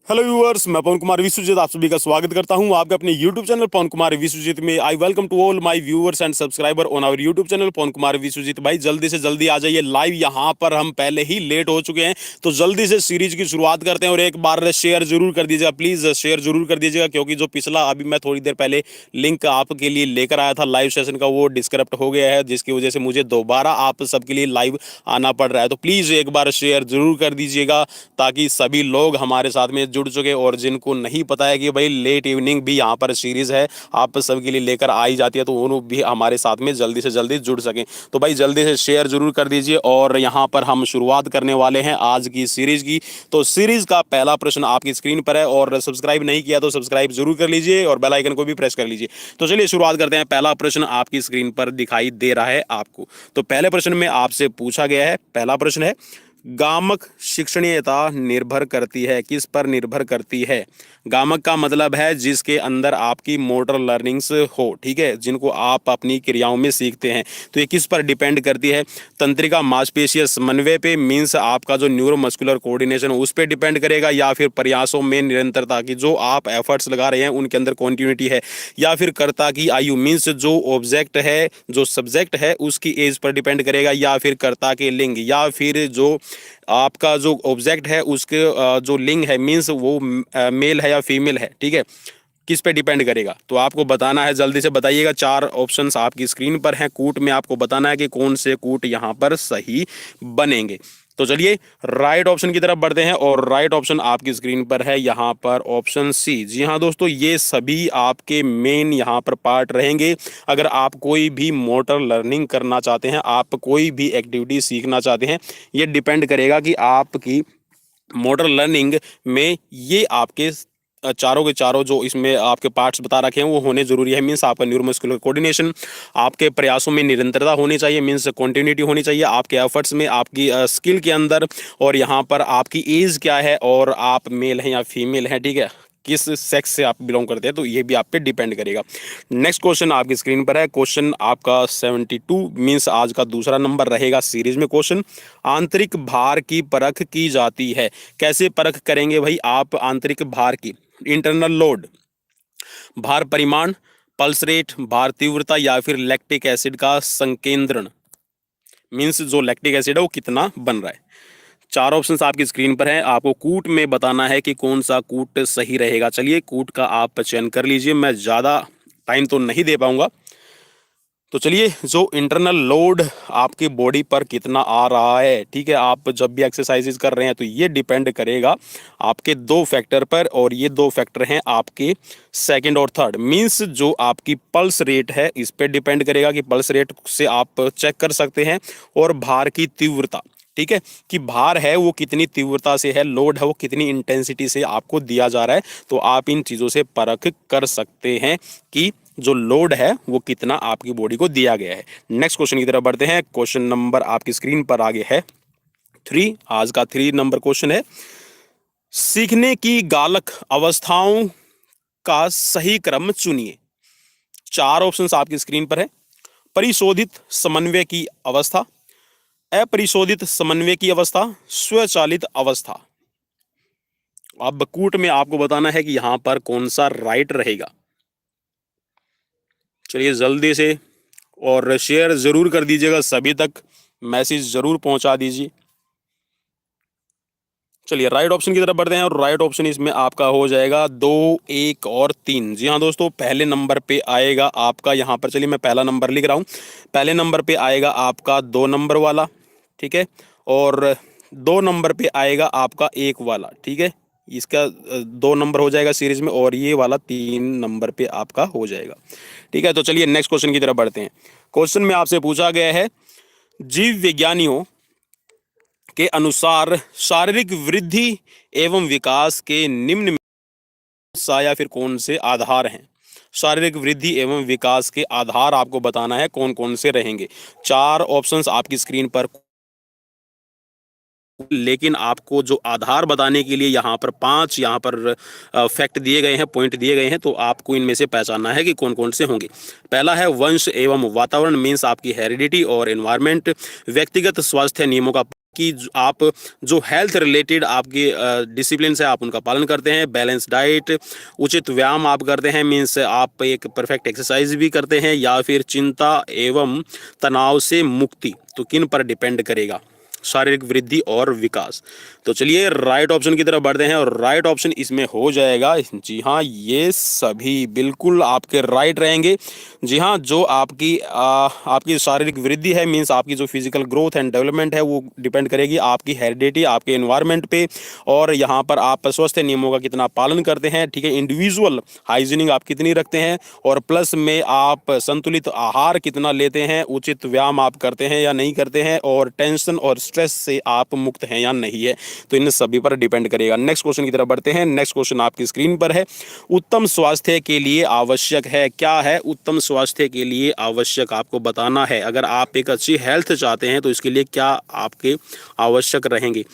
Hello viewers, मैं पवन कुमार विश्वजीत आप सभी का स्वागत करता हूं आपके अपने यूट्यूब चैनल पवन कुमार विश्वजीत में। I welcome to all my viewers and subscriber on our YouTube channel Pawan Kumar Vishwajeet. भाई जल्दी से जल्दी आ जाइए लाइव, यहां पर हम पहले ही लेट हो चुके हैं, तो जल्दी से सीरीज की शुरुआत करते हैं। और एक बार शेयर जरूर कर दीजिएगा, प्लीज शेयर जरूर कर दीजिएगा, क्योंकि जो पिछला अभी मैं थोड़ी देर पहले लिंक आपके लिए लेकर आया था लाइव सेशन का, वो डिस्करप्ट हो गया है, जिसकी वजह से मुझे दोबारा आप सबके लिए लाइव आना पड़ रहा है। तो प्लीज एक बार शेयर जरूर कर दीजिएगा, ताकि सभी लोग हमारे साथ में जुड़ चुके, और जिनको नहीं पता है कि भाई लेट इवनिंग भी यहाँ पर सीरीज है आप सबके लिए लेकर आई जाती है, तो वो भी हमारे साथ में जल्दी से जल्दी जुड़ सकें। तो भाई जल्दी से शेयर जरूर कर दीजिए। और यहाँ पर हम शुरुआत करने वाले हैं आज की सीरीज की। तो सीरीज का पहला प्रश्न आपकी स्क्रीन पर है, और सब्सक्राइब नहीं किया तो सब्सक्राइब जरूर कर लीजिए और बेल आइकन को भी प्रेस कर लीजिए। तो चलिए शुरुआत करते हैं। पहला प्रश्न आपकी स्क्रीन पर दिखाई दे रहा है आपको। तो पहले प्रश्न में आपसे पूछा गया है, पहला प्रश्न है, गामक शिक्षणीयता निर्भर करती है, किस पर निर्भर करती है? गामक का मतलब है जिसके अंदर आपकी मोटर लर्निंग्स हो, ठीक है, जिनको आप अपनी क्रियाओं में सीखते हैं। तो ये किस पर डिपेंड करती है? तंत्रिका मांसपेशीय समन्वय पे, मीन्स आपका जो न्यूरोमस्कुलर कोऑर्डिनेशन उस पर डिपेंड करेगा, या फिर प्रयासों में निरंतरता की, जो आप एफर्ट्स लगा रहे हैं उनके अंदर कॉन्टिन्यूटी है, या फिर कर्ता की आयु, मीन्स जो ऑब्जेक्ट है, जो सब्जेक्ट है उसकी एज पर डिपेंड करेगा, या फिर कर्ता के लिंग, या फिर जो आपका जो ऑब्जेक्ट है उसके जो लिंग है, मीन्स वो मेल है या फीमेल है, ठीक है, किस पे डिपेंड करेगा? तो आपको बताना है, जल्दी से बताइएगा। चार ऑप्शंस आपकी स्क्रीन पर हैं, कूट में आपको बताना है कि कौन से कूट यहाँ पर सही बनेंगे। तो चलिए राइट ऑप्शन की तरफ बढ़ते हैं, और राइट ऑप्शन आपकी स्क्रीन पर है यहाँ पर ऑप्शन सी। जी हाँ दोस्तों, ये सभी आपके मेन यहाँ पर पार्ट रहेंगे। अगर आप कोई भी मोटर लर्निंग करना चाहते हैं, आप कोई भी एक्टिविटी सीखना चाहते हैं, ये डिपेंड करेगा कि आपकी मोटर लर्निंग में ये आपके चारों के चारों जो इसमें आपके पार्ट्स बता रखे हैं वो होने जरूरी है। मीन्स आपका न्यूरोमस्कुलर कोऑर्डिनेशन, आपके प्रयासों में निरंतरता होनी चाहिए, मीन्स कंटिन्यूटी होनी चाहिए, आपके एफर्ट्स में, आपकी स्किल के अंदर, और यहाँ पर आपकी एज क्या है, और आप मेल हैं या फीमेल हैं, ठीक है, किस सेक्स से आप बिलोंग करते हैं, तो ये भी आप पे डिपेंड करेगा। नेक्स्ट क्वेश्चन आपकी स्क्रीन पर है, क्वेश्चन आपका 72, मीन्स आज का दूसरा नंबर रहेगा सीरीज में क्वेश्चन। आंतरिक भार की परख की जाती है, कैसे परख करेंगे भाई आप आंतरिक भार की? इंटरनल लोड, भार परिमाण, पल्स रेट, भार तीव्रता, या फिर लैक्टिक एसिड का संकेंद्रण, मीन्स जो लैक्टिक एसिड है वो कितना बन रहा है। चार ऑप्शंस आपकी स्क्रीन पर हैं, आपको कूट में बताना है कि कौन सा कूट सही रहेगा। चलिए कूट का आप चयन कर लीजिए, मैं ज़्यादा टाइम तो नहीं दे पाऊंगा। तो चलिए, जो इंटरनल लोड आपकी बॉडी पर कितना आ रहा है, ठीक है, आप जब भी एक्सरसाइजेज कर रहे हैं तो ये डिपेंड करेगा आपके दो फैक्टर पर, और ये दो फैक्टर हैं आपके सेकंड और थर्ड। मींस जो आपकी पल्स रेट है इस पे डिपेंड करेगा, कि पल्स रेट से आप चेक कर सकते हैं, और भार की तीव्रता, ठीक है, कि भार है वो कितनी तीव्रता से है, लोड है वो कितनी इंटेंसिटी से आपको दिया जा रहा है, तो आप इन चीज़ों से परख कर सकते हैं कि जो लोड है वो कितना आपकी बॉडी को दिया गया है। नेक्स्ट क्वेश्चन की तरफ बढ़ते हैं। क्वेश्चन नंबर आपकी स्क्रीन पर आगे है 3, आज का 3 नंबर क्वेश्चन है, सीखने की गालक अवस्थाओं का सही क्रम चुनिए। चार ऑप्शंस आपकी स्क्रीन पर है, परिशोधित समन्वय की अवस्था, अपरिशोधित समन्वय की अवस्था, स्वचालित अवस्था। अब कूट में आपको बताना है कि यहां पर कौन सा राइट रहेगा। चलिए जल्दी से, और शेयर जरूर कर दीजिएगा, सभी तक मैसेज जरूर पहुंचा दीजिए। चलिए राइट ऑप्शन की तरफ बढ़ते हैं, और राइट ऑप्शन इसमें आपका हो जाएगा 2, 1 और 3। जी हाँ दोस्तों, पहले नंबर पे आएगा आपका यहाँ पर, चलिए मैं पहला नंबर लिख रहा हूँ, पहले नंबर पे आएगा आपका 2 नंबर वाला, ठीक है, और 2 नंबर पे आएगा आपका 1 वाला, ठीक है, इसका 2 नंबर हो जाएगा सीरीज में, और ये वाला 3 नंबर पे आपका हो जाएगा, ठीक है। तो चलिए नेक्स्ट क्वेश्चन की तरफ बढ़ते हैं। क्वेश्चन में आपसे पूछा गया है, जीव विज्ञानियों के अनुसार शारीरिक वृद्धि एवं विकास के निम्न में सा या फिर कौन से आधार हैं? शारीरिक वृद्धि एवं विकास के आधार आपको बताना है कौन कौन से रहेंगे। चार ऑप्शंस आपकी स्क्रीन पर, लेकिन आपको जो आधार बताने के लिए यहाँ पर 5 यहाँ पर फैक्ट दिए गए हैं, पॉइंट दिए गए हैं, तो आपको इनमें से पहचानना है कि कौन कौन से होंगे। पहला है वंश एवं वातावरण, मीन्स आपकी हेरिडिटी और एनवायरनमेंट, व्यक्तिगत स्वास्थ्य नियमों का आपकी आप जो हेल्थ रिलेटेड आपकी डिसिप्लिन है आप उनका पालन करते हैं, बैलेंस डाइट, उचित व्यायाम आप करते हैं, मीन्स आप एक परफेक्ट एक्सरसाइज भी करते हैं, या फिर चिंता एवं तनाव से मुक्ति, तो किन पर डिपेंड करेगा? शारीरिक वृद्धि और विकास। तो चलिए राइट ऑप्शन की तरफ बढ़ते हैं और राइट ऑप्शन इसमें हो जाएगा, जी हाँ, ये सभी बिल्कुल आपके राइट रहेंगे। जी हाँ, जो आपकी शारीरिक वृद्धि है, मीन्स आपकी जो फिजिकल ग्रोथ एंड डेवलपमेंट है, वो डिपेंड करेगी आपकी हेरिडिटी, आपके एनवायरनमेंट पे, और यहाँ पर आप स्वास्थ्य नियमों का कितना पालन करते हैं, ठीक है, इंडिविजुअल हाइजीनिक आप कितनी रखते हैं, और प्लस में आप संतुलित आहार कितना लेते हैं, उचित व्यायाम आप करते हैं या नहीं करते हैं, और टेंशन और स्ट्रेस से आप मुक्त हैं या नहीं है, तो इन सभी पर डिपेंड करेगा। नेक्स्ट क्वेश्चन की तरफ बढ़ते हैं। नेक्स्ट क्वेश्चन आपकी स्क्रीन पर है, उत्तम स्वास्थ्य के लिए आवश्यक है, क्या है उत्तम स्वास्थ्य के लिए आवश्यक, आपको बताना है। अगर आप एक अच्छी हेल्थ चाहते हैं तो इसके लिए क्या आपके आवश्यक रहेंगे?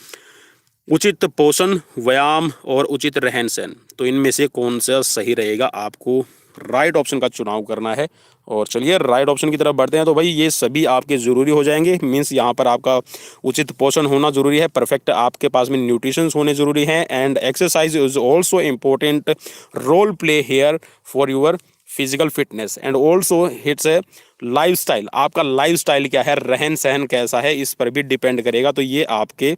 उचित पोषण, व्यायाम और उचित रहन सहन, तो इनमें से कौन सा सही रहेगा? आपको राइट ऑप्शन का चुनाव करना है। और चलिए राइट ऑप्शन की तरफ बढ़ते हैं। तो भाई ये सभी आपके ज़रूरी हो जाएंगे, मीन्स यहाँ पर आपका उचित पोषण होना ज़रूरी है, परफेक्ट आपके पास में न्यूट्रिशंस होने ज़रूरी हैं, and exercise is also important role play here for your physical fitness, and also hits a lifestyle, आपका लाइफस्टाइल क्या है, रहन सहन कैसा है, इस पर भी डिपेंड करेगा। तो ये आपके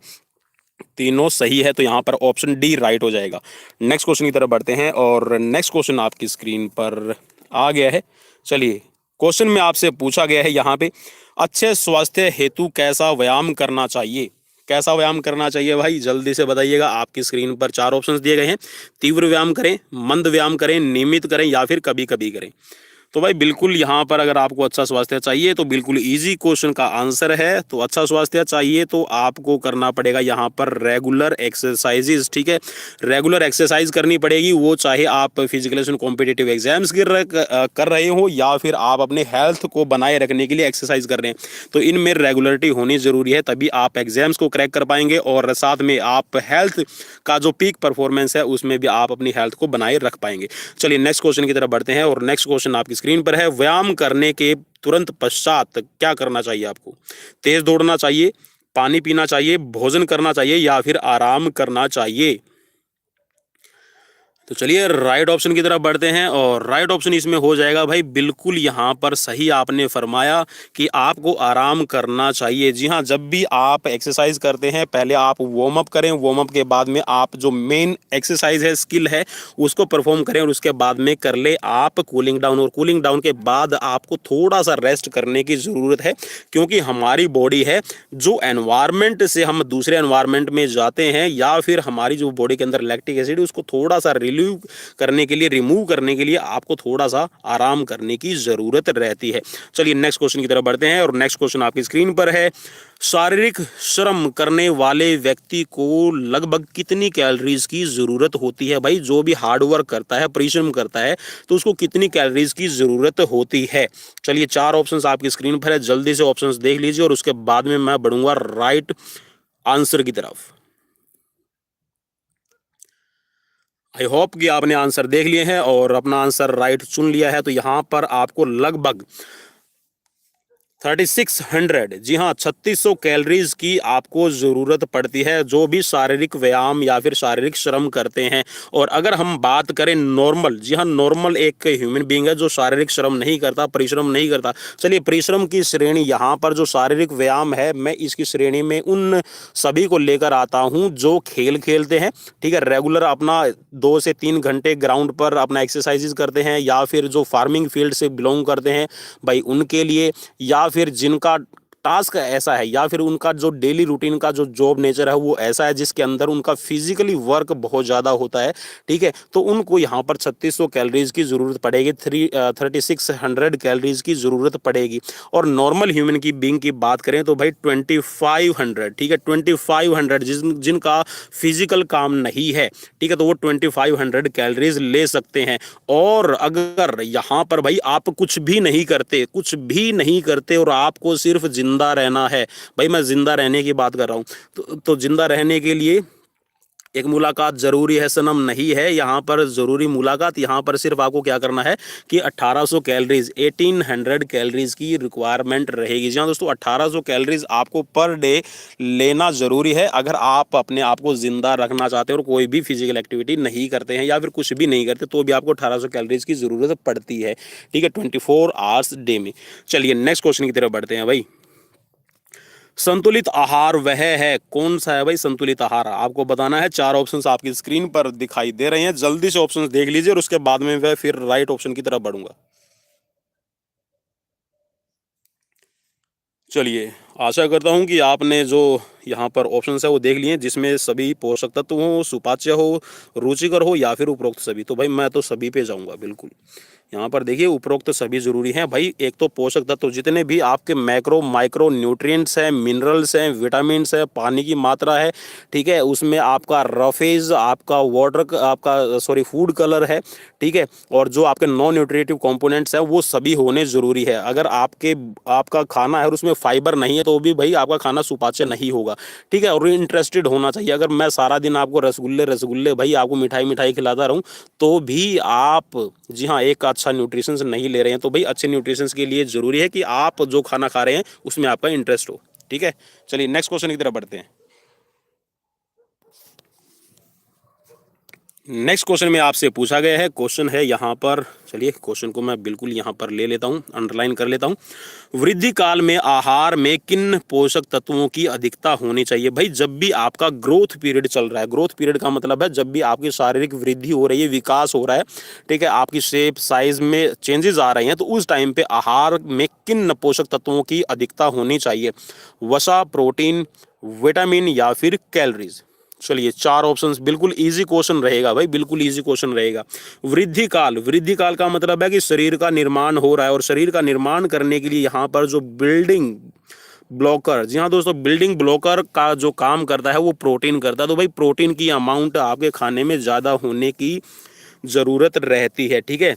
तीनों सही है, तो यहाँ पर ऑप्शन डी राइट हो जाएगा। नेक्स्ट क्वेश्चन की तरफ बढ़ते हैं और नेक्स्ट क्वेश्चन आपकी स्क्रीन पर आ गया है। चलिए क्वेश्चन में आपसे पूछा गया है यहाँ पे, अच्छे स्वास्थ्य हेतु कैसा व्यायाम करना चाहिए? कैसा व्यायाम करना चाहिए भाई, जल्दी से बताइएगा। आपकी स्क्रीन पर 4 ऑप्शंस दिए गए हैं, तीव्र व्यायाम करें, मंद व्यायाम करें, नियमित करें, या फिर कभी कभी करें। तो भाई बिल्कुल यहाँ पर अगर आपको अच्छा स्वास्थ्य चाहिए तो बिल्कुल इजी क्वेश्चन का आंसर है। तो अच्छा स्वास्थ्य चाहिए तो आपको करना पड़ेगा यहाँ पर रेगुलर एक्सरसाइजेज, ठीक है, रेगुलर एक्सरसाइज करनी पड़ेगी, वो चाहे आप फिजिकल कॉम्पिटिटिव एग्जाम्स कर रहे हो या फिर आप अपने हेल्थ को बनाए रखने के लिए एक्सरसाइज कर रहे हैं। तो इनमें रेगुलरिटी होनी ज़रूरी है, तभी आप एग्जाम्स को क्रैक कर पाएंगे, और साथ में आप हेल्थ का जो पीक परफॉर्मेंस है उसमें भी आप अपनी हेल्थ को बनाए रख पाएंगे। चलिए नेक्स्ट क्वेश्चन की तरफ बढ़ते हैं और नेक्स्ट क्वेश्चन आपकी स्क्रीन पर है, व्यायाम करने के तुरंत पश्चात क्या करना चाहिए आपको? तेज दौड़ना चाहिए, पानी पीना चाहिए, भोजन करना चाहिए, या फिर आराम करना चाहिए? तो चलिए राइट ऑप्शन की तरफ बढ़ते हैं और राइट ऑप्शन इसमें हो जाएगा भाई बिल्कुल यहाँ पर सही आपने फरमाया कि आपको आराम करना चाहिए। जी हाँ, जब भी आप एक्सरसाइज करते हैं पहले आप वार्म अप करें, वार्म अप के बाद में आप जो मेन एक्सरसाइज है, स्किल है, उसको परफॉर्म करें, और उसके बाद में कर ले आप कूलिंग डाउन, और कूलिंग डाउन के बाद आपको थोड़ा सा रेस्ट करने की ज़रूरत है, क्योंकि हमारी बॉडी है जो एनवायरनमेंट से हम दूसरे एनवायरनमेंट में जाते हैं, या फिर हमारी जो बॉडी के अंदर लैक्टिक एसिड उसको थोड़ा सा रिमूव करने के लिए आपको थोड़ा सा आराम करने की जरूरत रहती है। चलिए नेक्स्ट क्वेश्चन की तरफ बढ़ते हैं और नेक्स्ट क्वेश्चन आपकी स्क्रीन पर है, शारीरिक श्रम करने वाले व्यक्ति को लगभग कितनी कैलोरीज की जरूरत होती है? भाई जो भी हार्ड वर्क करता है, परिश्रम करता है, तो उसको कितनी कैलोरीज की जरूरत होती है? चलिए 4 ऑप्शंस आपकी स्क्रीन पर है, जल्दी से ऑप्शंस देख लीजिए और उसके बाद में मैं बढ़ूंगा राइट आंसर की तरफ। आई होप कि आपने आंसर देख लिए हैं और अपना आंसर राइट चुन लिया है। तो यहाँ पर आपको लगभग 3600, जी हाँ 3600 कैलोरीज की आपको ज़रूरत पड़ती है जो भी शारीरिक व्यायाम या फिर शारीरिक श्रम करते हैं। और अगर हम बात करें नॉर्मल, जी हाँ नॉर्मल एक ह्यूमन बीइंग है जो शारीरिक श्रम नहीं करता, परिश्रम नहीं करता। चलिए परिश्रम की श्रेणी यहाँ पर जो शारीरिक व्यायाम है, मैं इसकी श्रेणी में उन सभी को लेकर आता हूँ जो खेल खेलते हैं, ठीक है, रेगुलर अपना 2 से 3 घंटे ग्राउंड पर अपना एक्सरसाइजेज करते हैं, या फिर जो फार्मिंग फील्ड से बिलोंग करते हैं भाई उनके लिए, या फिर जिनका टास्क ऐसा है, या फिर उनका जो डेली रूटीन का जो जॉब नेचर है वो ऐसा है जिसके अंदर उनका फिजिकली वर्क बहुत ज़्यादा होता है, ठीक है, तो उनको यहाँ पर 3600 कैलोरीज की ज़रूरत पड़ेगी, 3600 कैलोरीज की ज़रूरत पड़ेगी। और नॉर्मल ह्यूमन की बीइंग की बात करें तो भाई 2500, ठीक है, 2500 जिनका फिजिकल काम नहीं है, ठीक है, तो वो 2500 कैलोरीज ले सकते हैं। और अगर यहाँ पर भाई आप कुछ भी नहीं करते और आपको सिर्फ जिंदा रहना है, भाई मैं जिंदा रहने की बात कर रहा हूँ, तो जिंदा रहने के लिए एक मुलाकात जरूरी है सनम नहीं है यहाँ पर जरूरी मुलाकात। यहाँ पर सिर्फ आपको क्या करना है कि 1800 कैलोरीज 1800 कैलोरीज की रिक्वायरमेंट रहेगी। जी हाँ दोस्तों, 1800 कैलोरीज आपको पर डे लेना जरूरी है अगर आप अपने आप को जिंदा रखना चाहते हैं और कोई भी फिजिकल एक्टिविटी नहीं करते हैं या फिर कुछ भी नहीं करते तो भी आपको 1800 कैलोरीज की जरूरत पड़ती है। ठीक है, 24 आवर्स डे में। चलिए नेक्स्ट क्वेश्चन की तरफ बढ़ते हैं भाई। संतुलित आहार वह है, कौन सा है भाई संतुलित आहार? आपको बताना है। 4 ऑप्शंस आपकी स्क्रीन पर दिखाई दे रहे हैं, जल्दी से ऑप्शंस देख लीजिए और उसके बाद में मैं फिर राइट ऑप्शन की तरफ बढ़ूंगा। चलिए, आशा करता हूं कि आपने जो यहाँ पर ऑप्शंस है वो देख लिए, जिसमें सभी पोषक तत्व हो, सुपाच्य हो, रुचिकर हो या फिर उपरोक्त सभी। तो भाई मैं तो सभी पे जाऊंगा बिल्कुल। यहाँ पर देखिए उपरोक्त सभी जरूरी हैं भाई। एक तो पोषक तत्व जितने भी आपके मैक्रो माइक्रो न्यूट्रिएंट्स हैं, मिनरल्स हैं, विटामिन्स हैं, पानी की मात्रा है, ठीक है, उसमें आपका रफेज, आपका वाटर, आपका सॉरी फूड कलर है, ठीक है, और जो आपके नॉन न्यूट्रिएटिव कंपोनेंट्स हैं वो सभी होने जरूरी है। अगर आपका खाना है और उसमें फाइबर नहीं है तो भी भाई आपका खाना सुपाच्य नहीं होगा। ठीक है, और इंटरेस्टेड होना चाहिए। अगर मैं सारा दिन आपको रसगुल्ले रसगुल्ले भाई आपको मिठाई मिठाई खिलाता रहूं तो भी आप जी हाँ एक अच्छा न्यूट्रिशंस नहीं ले रहे हैं। तो भाई अच्छे न्यूट्रिशंस के लिए जरूरी है कि आप जो खाना खा रहे हैं उसमें आपका इंटरेस्ट हो। ठीक है, चलिए नेक्स्ट क्वेश्चन की तरफ बढ़ते हैं। नेक्स्ट क्वेश्चन में आपसे पूछा गया है, क्वेश्चन है यहाँ पर, चलिए क्वेश्चन को मैं बिल्कुल यहाँ पर ले लेता हूँ, अंडरलाइन कर लेता हूँ। वृद्धि काल में आहार में किन पोषक तत्वों की अधिकता होनी चाहिए? भाई जब भी आपका ग्रोथ पीरियड चल रहा है, ग्रोथ पीरियड का मतलब है जब भी आपकी शारीरिक वृद्धि हो रही है, विकास हो रहा है, ठीक है, आपकी शेप साइज में चेंजेस आ रहे हैं, तो उस टाइम पे आहार में किन पोषक तत्वों की अधिकता होनी चाहिए? वसा, प्रोटीन, विटामिन या फिर कैलोरीज? चलिए 4 ऑप्शंस, बिल्कुल इजी क्वेश्चन रहेगा भाई, बिल्कुल इजी क्वेश्चन रहेगा। वृद्धि काल, वृद्धि काल का मतलब है कि शरीर का निर्माण हो रहा है और शरीर का निर्माण करने के लिए यहाँ पर जो बिल्डिंग ब्लॉकर, जी हाँ दोस्तों, बिल्डिंग ब्लॉकर का जो काम करता है वो प्रोटीन करता है। तो भाई प्रोटीन की अमाउंट आपके खाने में ज़्यादा होने की ज़रूरत रहती है। ठीक है,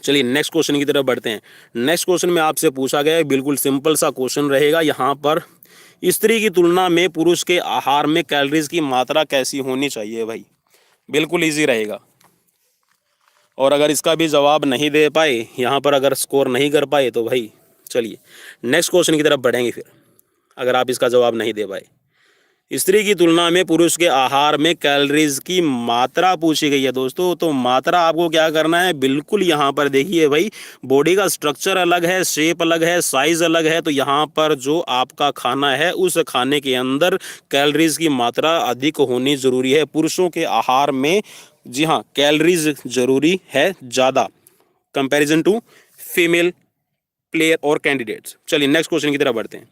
चलिए नेक्स्ट क्वेश्चन की तरफ बढ़ते हैं। नेक्स्ट क्वेश्चन में आपसे पूछा गया है, बिल्कुल सिंपल सा क्वेश्चन रहेगा यहाँ पर। स्त्री की तुलना में पुरुष के आहार में कैलोरीज की मात्रा कैसी होनी चाहिए? भाई बिल्कुल इजी रहेगा। और अगर इसका भी जवाब नहीं दे पाए, यहाँ पर अगर स्कोर नहीं कर पाए तो भाई चलिए नेक्स्ट क्वेश्चन की तरफ बढ़ेंगे फिर, अगर आप इसका जवाब नहीं दे पाए। स्त्री की तुलना में पुरुष के आहार में कैलोरीज की मात्रा पूछी गई है दोस्तों। तो मात्रा आपको क्या करना है, बिल्कुल यहाँ पर देखिए भाई, बॉडी का स्ट्रक्चर अलग है, शेप अलग है, साइज अलग है, तो यहाँ पर जो आपका खाना है उस खाने के अंदर कैलोरीज की मात्रा अधिक होनी जरूरी है। पुरुषों के आहार में जी हाँ कैलोरीज जरूरी है ज़्यादा कंपैरिजन टू फीमेल प्लेयर और कैंडिडेट्स। चलिए नेक्स्ट क्वेश्चन की तरफ बढ़ते हैं।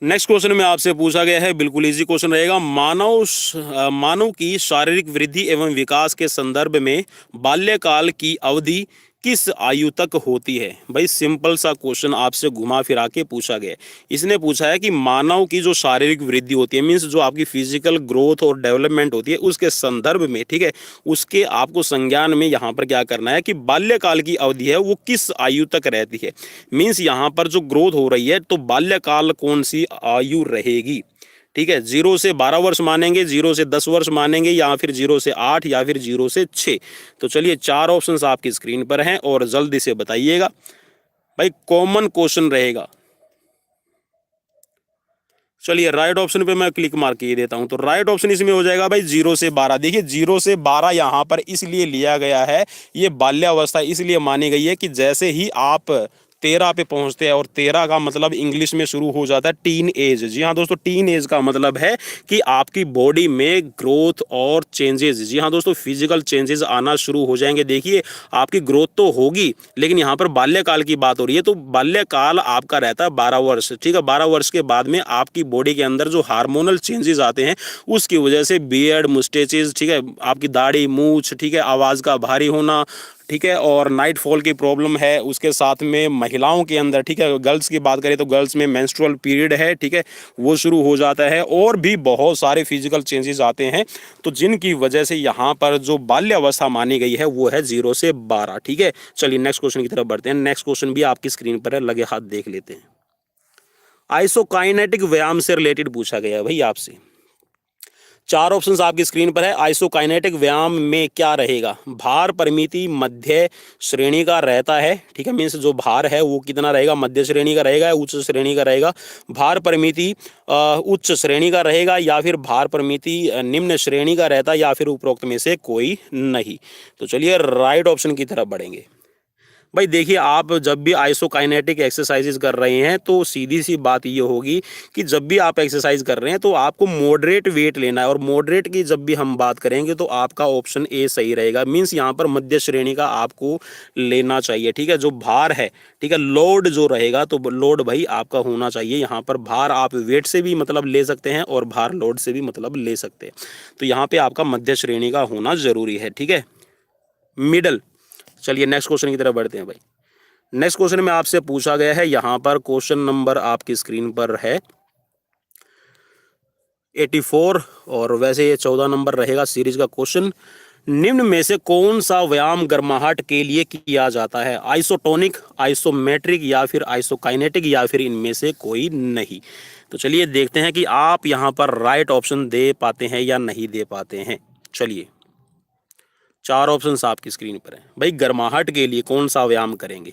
नेक्स्ट क्वेश्चन में आपसे पूछा गया है, बिल्कुल इजी क्वेश्चन रहेगा। मानव की शारीरिक वृद्धि एवं विकास के संदर्भ में बाल्यकाल की अवधि किस आयु तक होती है? भाई सिंपल सा क्वेश्चन आपसे घुमा फिरा के पूछा गया है। इसने पूछा है कि मानव की जो शारीरिक वृद्धि होती है, मीन्स जो आपकी फिजिकल ग्रोथ और डेवलपमेंट होती है उसके संदर्भ में, ठीक है, उसके आपको संज्ञान में यहाँ पर क्या करना है कि बाल्यकाल की अवधि है वो किस आयु तक रहती है। मीन्स यहाँ पर जो ग्रोथ हो रही है तो बाल्यकाल कौन सी आयु रहेगी? ठीक है, 0 से 12 वर्ष मानेंगे, 0 से 10 वर्ष मानेंगे, या फिर 0 से 8 या फिर 0 से 6? तो चलिए 4 ऑप्शंस आपकी स्क्रीन पर हैं और जल्दी से बताइएगा भाई, कॉमन क्वेश्चन रहेगा। चलिए राइट ऑप्शन पे मैं क्लिक मार के देता हूं, तो राइट ऑप्शन इसमें हो जाएगा भाई 0 से 12। देखिए 0 से 12 यहां पर इसलिए लिया गया है, ये बाल्यावस्था इसलिए मानी गई है कि जैसे ही आप 13 पे पहुंचते हैं, और 13 का मतलब इंग्लिश में शुरू हो जाता है टीन एज। जी हाँ दोस्तों, टीन एज का मतलब है कि आपकी बॉडी में ग्रोथ और चेंजेस, जी हाँ दोस्तों, फिजिकल चेंजेस आना शुरू हो जाएंगे। देखिए आपकी ग्रोथ तो होगी, लेकिन यहाँ पर बाल्यकाल की बात हो रही है, तो बाल्यकाल आपका रहता है 12 वर्ष। ठीक है, 12 वर्ष के बाद में आपकी बॉडी के अंदर जो हार्मोनल चेंजेस आते हैं उसकी वजह से बियर्ड, मुस्टेचेस, ठीक है, आपकी दाढ़ी, मूछ, ठीक है, आवाज़ का भारी होना, ठीक है, और नाइट फॉल की प्रॉब्लम है। उसके साथ में महिलाओं के अंदर, ठीक है, गर्ल्स की बात करें तो गर्ल्स में मेंस्ट्रुअल पीरियड है, ठीक है, वो शुरू हो जाता है, और भी बहुत सारे फिजिकल चेंजेस आते हैं, तो जिनकी वजह से यहाँ पर जो बाल्यावस्था मानी गई है वो है 0 से 12। ठीक है, चलिए नेक्स्ट क्वेश्चन की तरफ बढ़ते हैं। नेक्स्ट क्वेश्चन भी आपकी स्क्रीन पर है, लगे हाथ देख लेते हैं। आइसोकाइनेटिक व्यायाम से रिलेटेड पूछा गया है भाई आपसे। चार ऑप्शंस आपकी स्क्रीन पर है। आइसोकाइनेटिक व्यायाम में क्या रहेगा? भार परिमिति मध्य श्रेणी का रहता है, ठीक है, मीन्स जो भार है वो कितना रहेगा, मध्य श्रेणी का रहेगा या उच्च श्रेणी का रहेगा। भार परिमिति उच्च श्रेणी का रहेगा या फिर भार परिमिति निम्न श्रेणी का रहता है या फिर उपरोक्त में से कोई नहीं। तो चलिए राइट ऑप्शन की तरफ बढ़ेंगे। भाई देखिए, आप जब भी आइसोकाइनेटिक एक्सरसाइजेज कर रहे हैं तो सीधी सी बात ये होगी कि जब भी आप एक्सरसाइज कर रहे हैं तो आपको मॉडरेट वेट लेना है, और मॉडरेट की जब भी हम बात करेंगे तो आपका ऑप्शन ए सही रहेगा। मीन्स यहाँ पर मध्य श्रेणी का आपको लेना चाहिए, ठीक है। जो भार है, ठीक है, लोड जो रहेगा तो लोड भाई आपका होना चाहिए। यहाँ पर भार आप वेट से भी मतलब ले सकते हैं और भार लोड से भी मतलब ले सकते हैं। तो यहाँ पे आपका मध्य श्रेणी का होना जरूरी है, ठीक है, मिडल। चलिए नेक्स्ट क्वेश्चन की तरफ बढ़ते हैं भाई। नेक्स्ट क्वेश्चन में आपसे पूछा गया है, यहां पर क्वेश्चन नंबर आपकी स्क्रीन पर है 84, और वैसे ये 14 नंबर रहेगा सीरीज का क्वेश्चन। निम्न में से कौन सा व्यायाम गर्माहट के लिए किया जाता है? आइसोटोनिक, आइसोमेट्रिक या फिर आइसोकाइनेटिक या फिर इनमें से कोई नहीं। तो चलिए देखते हैं कि आप यहां पर राइट ऑप्शन दे पाते हैं या नहीं दे पाते हैं। चलिए, चार ऑप्शंस आपकी स्क्रीन पर हैं भाई। गर्माहट के लिए कौन सा व्यायाम करेंगे?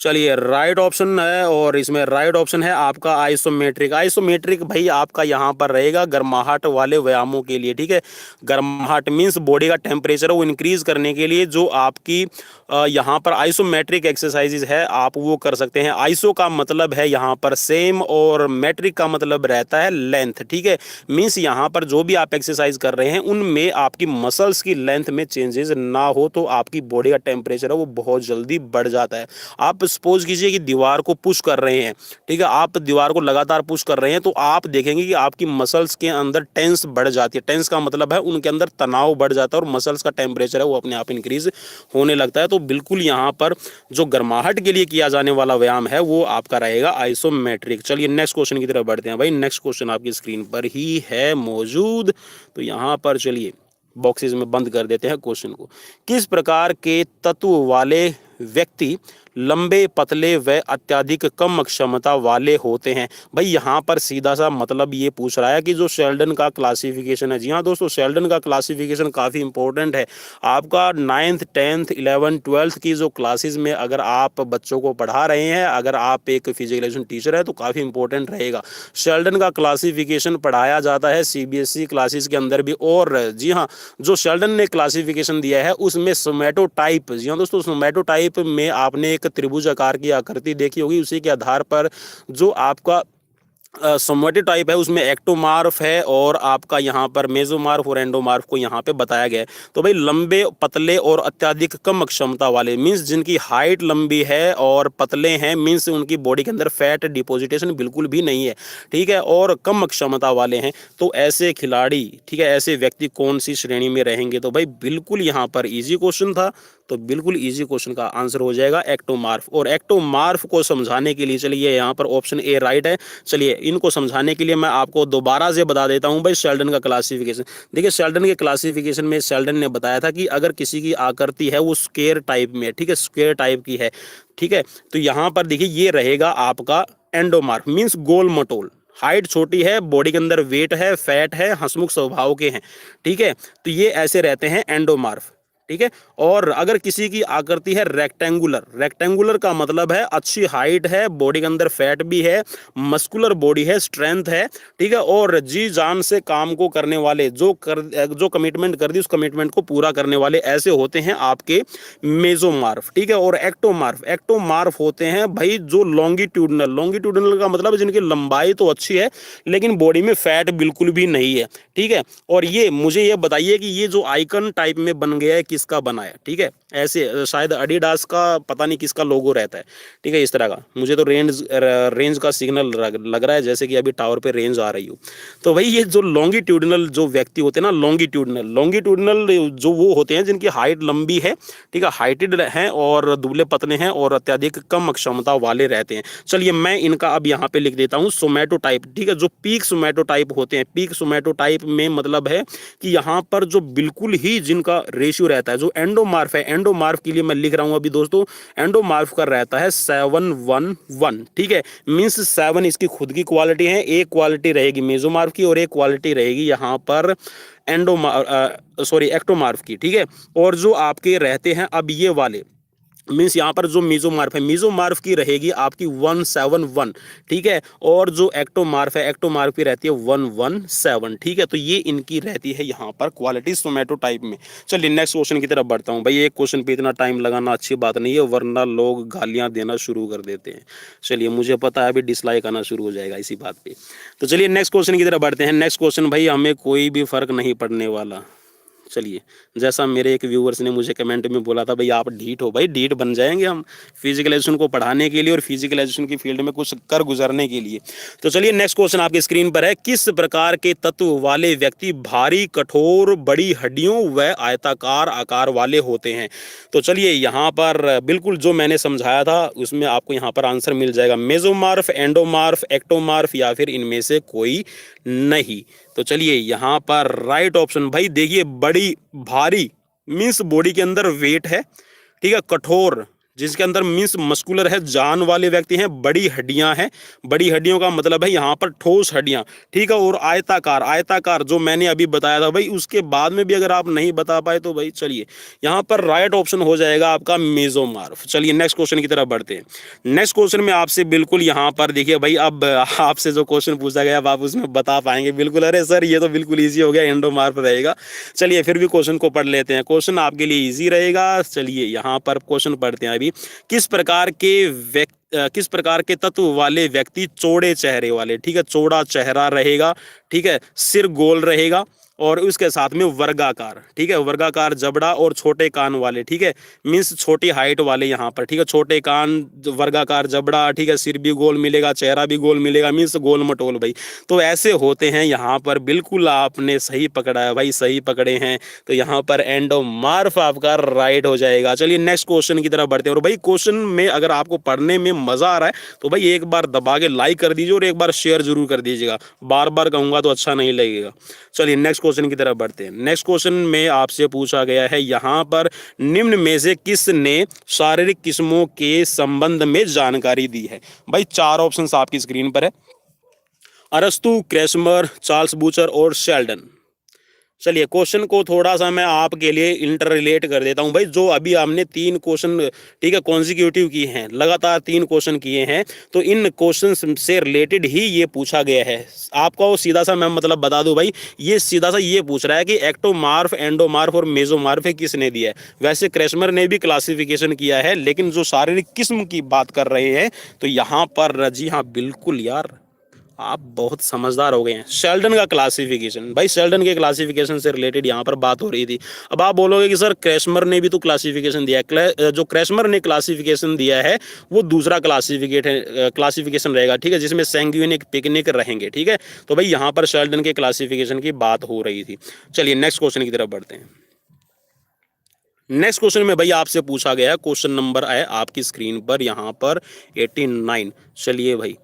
चलिए राइट ऑप्शन है, और इसमें राइट ऑप्शन है आपका आइसोमेट्रिक। आइसोमेट्रिक भाई आपका यहाँ पर रहेगा गर्माहट वाले व्यायामों के लिए, ठीक है। गर्माहट मीन्स बॉडी का टेम्परेचर वो इंक्रीज करने के लिए जो आपकी यहाँ पर आइसोमेट्रिक एक्सरसाइजेज है आप वो कर सकते हैं। आइसो का मतलब है यहाँ पर सेम, और मैट्रिक का मतलब रहता है लेंथ, ठीक है। मीन्स यहाँ पर जो भी आप एक्सरसाइज कर रहे हैं उनमें आपकी मसल्स की लेंथ में चेंजेस ना हो तो आपकी बॉडी का टेम्परेचर है वो बहुत जल्दी बढ़ जाता है। आप सपोज कीजिए कि दीवार को पुश कर रहे हैं, ठीक है, आप दीवार को लगातार पुश कर रहे हैं तो आप देखेंगे कि आपकी मसल्स के अंदर टेंस बढ़ जाती है। टेंस का मतलब है उनके अंदर तनाव बढ़ जाता है और मसल्स का टेम्परेचर है वो अपने आप इंक्रीज होने लगता है। तो बिल्कुल यहाँ पर जो गर्माहट के लिए किया जाने वाला व्यायाम है वो आपका रहेगा आइसोमेट्रिक। चलिए नेक्स्ट क्वेश्चन की तरफ बढ़ते हैं भाई। नेक्स्ट क्वेश्चन आपकी स्क्रीन पर ही है मौजूद, तो यहाँ पर चलिए बॉक्सेस में बंद कर देते हैं क्वेश्चन को। किस प्रकार के तत्व वाले व्यक्ति लंबे, पतले व अत्यधिक कम क्षमता वाले होते हैं? भाई यहाँ पर सीधा सा मतलब ये पूछ रहा है कि जो शेल्डन का क्लासिफिकेशन है। जी हाँ दोस्तों, शेल्डन का क्लासिफिकेशन काफ़ी इंपॉर्टेंट है। आपका 9th 10th 11th 12th की जो क्लासेस में अगर आप बच्चों को पढ़ा रहे हैं, अगर आप एक फिजिकल एजुकेशन टीचर है तो काफ़ी इंपॉर्टेंट रहेगा। शेल्डन का क्लासिफिकेशन पढ़ाया जाता है CBSE क्लासेस के अंदर भी। और जी हाँ, जो शेल्डन ने क्लासिफिकेशन दिया है उसमें सोमैटोटाइप, जी हाँ दोस्तों, सोमैटोटाइप में आपने एक त्रिभुज आकार की आकृति देखी होगी, उसी के आधार पर जो आपका सोमैटोटाइप है उसमें एक्टोमार्फ है और आपका यहाँ पर मेसोमार्फ और एंडोमार्फ को यहाँ पे बताया गया है। तो भाई लंबे, पतले और अत्यधिक कम क्षमता वाले मीन्स जिनकी हाइट लंबी है और पतले हैं, मीन्स उनकी बॉडी के अंदर फैट डिपोजिटेशन बिल्कुल भी नहीं है, ठीक है, और कम क्षमता वाले हैं। तो ऐसे खिलाड़ी, ठीक है, ऐसे व्यक्ति कौन सी श्रेणी में रहेंगे? तो भाई बिल्कुल यहाँ पर इजी क्वेश्चन था, तो बिल्कुल इजी क्वेश्चन का आंसर हो जाएगा एक्टोमार्फ। और एक्टोमार्फ को समझाने के लिए चलिए यहाँ पर ऑप्शन ए राइट है। चलिए इनको समझाने के लिए मैं आपको दोबारा से बता देता हूँ भाई शेल्डन का क्लासिफिकेशन। देखिए शेल्डन के क्लासिफिकेशन में शेल्डन ने बताया था कि अगर किसी की आकृति है वो स्क्वायर टाइप में है, ठीक है, स्क्वायर टाइप की है, ठीक है, तो यहाँ पर देखिए ये रहेगा आपका एंडोमार्फ, मीन्स गोल मटोल, हाइट छोटी है, बॉडी के अंदर वेट है, फैट है, हंसमुख स्वभाव के हैं, ठीक है, तो ये ऐसे रहते हैं एंडोमार्फ, ठीक है। और अगर किसी की आकृति है रेक्टेंगुलर, रेक्टेंगुलर का मतलब है अच्छी हाइट है, बॉडी के अंदर फैट भी है, मस्कुलर बॉडी है, स्ट्रेंथ है, ठीक है, और जी जान से काम को करने वाले, जो कमिटमेंट कर दी उस कमिटमेंट को पूरा करने वाले, ऐसे होते हैं आपके मेसोमार्फ, ठीक है। और एक्टोमार्फ, एक्टोमार्फ होते हैं भाई जो लॉन्गिट्यूडनल, लॉन्गिट्यूडनल का मतलब जिनकी लंबाई तो अच्छी है लेकिन बॉडी में फैट बिल्कुल भी नहीं है, ठीक है। और ये मुझे ये बताइए कि ये जो आइकन टाइप में बन गया है किसका बना है, ठीक है, ऐसे शायद एडिडास का, पता नहीं किसका लोगो रहता है, ठीक है, इस तरह का। मुझे तो रेंज का सिग्नल लग रहा है जैसे कि अभी टावर पे रेंज आ रही हो। तो भाई ये जो लॉन्गिट्यूडनल जो व्यक्ति होते हैं ना, लॉन्गिट्यूडनल जो वो होते हैं जिनकी हाइट लंबी है, ठीक है, हाइटेड हैं और दुबले पतले हैं और अत्यधिक कम क्षमता वाले रहते हैं। चलिए मैं इनका अब यहाँ पे लिख देता हूँ सोमैटोटाइप, ठीक है। जो पीक सोमैटोटाइप होते हैं, पीक सोमैटोटाइप में मतलब है कि यहाँ पर जो बिल्कुल ही जिनका रेशियो रहता है, जो एंडोमार्फ है, एंडोमार्फ के लिए मैं लिख रहा हूँ अभी दोस्तों, एंडोमार्फ का रहता है 711, ठीक है। मीन्स 7 इसकी खुद की क्वालिटी है, एक क्वालिटी रहेगी मेसोमार्फ की और एक क्वालिटी रहेगी यहाँ पर एक्टोमार्फ की, ठीक है। और जो आपके रहते हैं अब ये वाले, मीन्स यहाँ पर जो मीजोमार्फ है, मीजोमार्फ की रहेगी आपकी 171, ठीक है। और जो एक्टोमार्फ है, एक्टोमार्फ की रहती है 117, ठीक है। तो ये इनकी रहती है यहाँ पर क्वालिटी सोमैटो टाइप में। चलिए नेक्स्ट क्वेश्चन की तरफ बढ़ता हूँ भाई। एक क्वेश्चन पे इतना टाइम लगाना अच्छी बात नहीं है, वरना लोग गालियाँ देना शुरू कर देते हैं। चलिए मुझे पता है अभी डिसलाइक आना शुरू हो जाएगा इसी बात पे। तो चलिए नेक्स्ट क्वेश्चन की तरफ बढ़ते हैं। नेक्स्ट क्वेश्चन भाई, हमें कोई भी फर्क नहीं पड़ने वाला। चलिए, जैसा मेरे एक व्यूअर्स ने मुझे कमेंट में बोला था, भाई आप ढीठ हो, भाई ढीठ बन जाएंगे हम फिजिकल एजुकेशन को पढ़ाने के लिए और फिजिकल एजुकेशन की फील्ड में कुछ कर गुजरने के लिए। तो चलिए नेक्स्ट क्वेश्चन आपकी स्क्रीन पर है। किस प्रकार के तत्व वाले व्यक्ति भारी, कठोर, बड़ी हड्डियों व आयताकार आकार वाले होते हैं? तो चलिए यहाँ पर बिल्कुल जो मैंने समझाया था उसमें आपको यहाँ पर आंसर मिल जाएगा, मेसोमार्फ, एंडोमार्फ, एक्टोमार्फ या फिर इनमें से कोई नहीं। तो चलिए यहाँ पर राइट ऑप्शन भाई देखिए, बड़ी, भारी मीन्स बॉडी के अंदर वेट है, ठीक है। कठोर जिसके अंदर मीन्स मस्कुलर है, जान वाले व्यक्ति हैं। बड़ी हड्डियां हैं, बड़ी हड्डियों का मतलब है यहाँ पर ठोस हड्डियां, ठीक है। और आयताकार, आयताकार जो मैंने अभी बताया था भाई, उसके बाद में भी अगर आप नहीं बता पाए तो भाई चलिए यहाँ पर राइट ऑप्शन हो जाएगा आपका मेसोमार्फ। चलिए नेक्स्ट क्वेश्चन की तरफ बढ़ते हैं। नेक्स्ट क्वेश्चन में आपसे बिल्कुल यहाँ पर देखिए भाई, अब आपसे जो क्वेश्चन पूछा गया अब आप उसमें बता पाएंगे बिल्कुल। अरे सर ये तो बिल्कुल ईजी हो गया, एंडोमार्फ रहेगा। चलिए फिर भी क्वेश्चन को पढ़ लेते हैं, क्वेश्चन आपके लिए ईजी रहेगा। चलिए यहाँ पर क्वेश्चन पढ़ते हैं अभी। किस प्रकार के तत्व वाले व्यक्ति चौड़े चेहरे वाले, ठीक है, चौड़ा चेहरा रहेगा, ठीक है, सिर गोल रहेगा और उसके साथ में वर्गाकार, ठीक है, वर्गाकार जबड़ा और छोटे कान वाले, ठीक है, मीन्स छोटी हाइट वाले यहाँ पर, ठीक है, छोटे कान, वर्गाकार जबड़ा, ठीक है, सिर भी गोल मिलेगा, चेहरा भी गोल मिलेगा, मीन्स गोल मटोल भाई। तो ऐसे होते हैं यहाँ पर, बिल्कुल आपने सही पकड़ा है भाई, सही पकड़े हैं। तो यहाँ पर एंडोमार्फ आपका राइट हो जाएगा। चलिए नेक्स्ट क्वेश्चन की तरफ बढ़ते हैं। और भाई क्वेश्चन में अगर आपको पढ़ने में मजा आ रहा है तो भाई एक बार दबा के लाइक कर दीजिए और एक बार शेयर जरूर कर दीजिएगा, बार बार कहूंगा तो अच्छा नहीं लगेगा। चलिए नेक्स्ट क्वेश्चन की तरफ बढ़ते हैं। नेक्स्ट क्वेश्चन में आपसे पूछा गया है यहाँ पर, निम्न में से किसने शारीरिक किस्मों के संबंध में जानकारी दी है? भाई 4 ऑप्शंस आपकी स्क्रीन पर है, अरस्तु, क्रेसमर, चार्ल्स बूचर और शेल्डन। चलिए क्वेश्चन को थोड़ा सा मैं आपके लिए इंटर रिलेट कर देता हूं भाई। जो अभी हमने 3 क्वेश्चन, ठीक है, कॉन्जिक्यूटिव किए हैं, लगातार 3 क्वेश्चन किए हैं, तो इन क्वेश्चन से रिलेटेड ही ये पूछा गया है। आपको सीधा सा मैं मतलब बता दूं भाई, ये सीधा सा ये पूछ रहा है कि एक्टोमार्फ, एंडोमार्फ और मेसोमार्फ किसने दिया है। वैसे क्रेसमर ने भी क्लासिफिकेशन किया है, लेकिन जो शारीरिक किस्म की बात कर रहे हैं तो यहाँ पर जी हाँ बिल्कुल यार आप बहुत समझदार हो गए हैं, शेल्डन का क्लासिफिकेशन। भाई शेल्डन के क्लासिफिकेशन से रिलेटेड यहाँ पर बात हो रही थी। अब आप बोलोगे कि सर क्रेसमर ने भी तो क्लासिफिकेशन दिया है। जो क्रेसमर ने क्लासिफिकेशन दिया है वो दूसरा क्लासिफिकेशन रहेगा, ठीक है, जिसमें सैंग्यूनिक, पिकनिक रहेंगे, ठीक है। तो भाई यहाँ पर शेल्डन के क्लासिफिकेशन की बात हो रही थी। चलिए नेक्स्ट क्वेश्चन की तरफ बढ़ते हैं। नेक्स्ट क्वेश्चन में भाई आपसे पूछा गया है, क्वेश्चन नंबर है आपकी स्क्रीन पर यहाँ पर 89। चलिए भाई